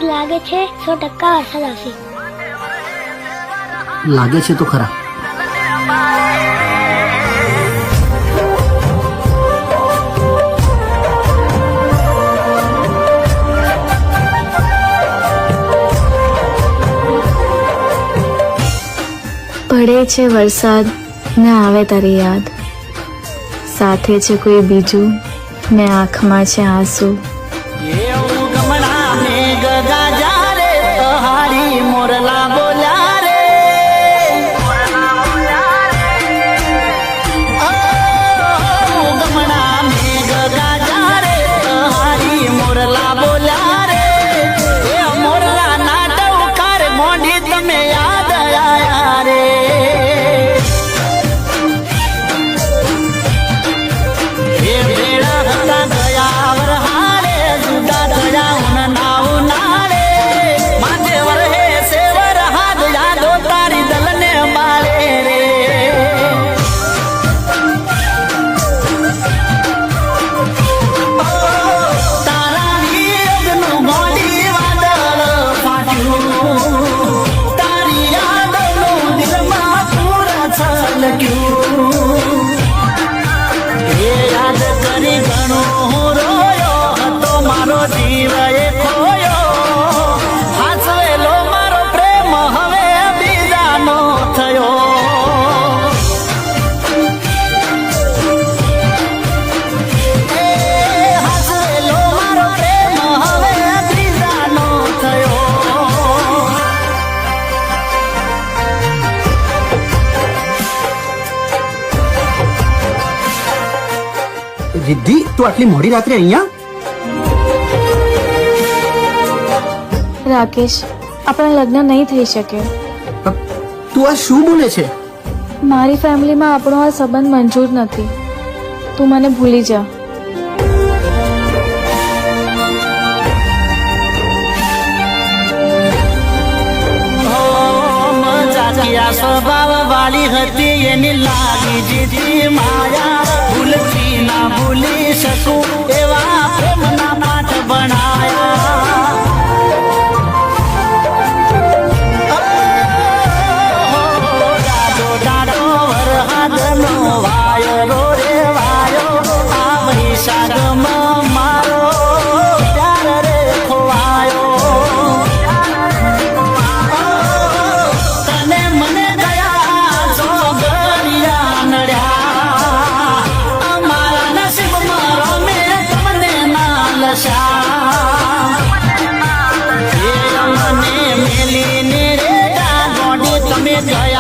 લાગે છે 100% વરસાદ આવશે. લાગે છે તો ખરા. પડે છે વરસાદ ને આવે તારી યાદ, સાથે છે કોઈ બીજું ને આંખમાં છે આંસુ. મોરલા બોલ્યા રે ગમણા મેઘ ગાજા રે હારી મોરલા બોલ્યા રે એ મોરલા નાટક કાર મોંઢી તમે યાદ આયા રે એ બેડા હતા ગયા વરહારે જુદા થયા ઉના ઉનાળે માથે વરહે સેવર હાથ યાદો તારી દલને માળે રે તારા વિયોગનું મોડી વાદળ ફાટ્યું તારી યાદોનું દિલમાં પૂરા છલક્યું એ યાદ કરી ઘણો હું રોયો હતો મારો જીવ એ ખોયો હાસવેલો મારો પ્રેમ હવે બીજાનો થયો એ હાસવેલો મારો પ્રેમ હવે બીજાનો થયો રિદ્ધિ, તું આટલી મોડી રાત્રે અહીંયા? રાકેશ, આપણા લગ્ન નહીં થઈ શકે. તું આ શું બોલે છે? મારી ફેમિલીમાં આપણો આ સંબંધ મંજૂર નથી. તું મને ભૂલી જા. મજાકિયા સ્વભાવ વાળી હતી એની લાગી જીતી માયા ભૂલથી ના ભૂલી શકું એવા પ્રેમના પાઠ ભણાયા દાદો દાદો વરહાદનો વાયરો રે વાયો આ વૈશાખમાં મારો પ્યાર રે ખોવાયો તને મને ગયા સોગરિયા નડ્યા અમારા નસીબમાં રમે તમને ના લસ્યા એ મને મેલીને રે ગોડી તમે ગયા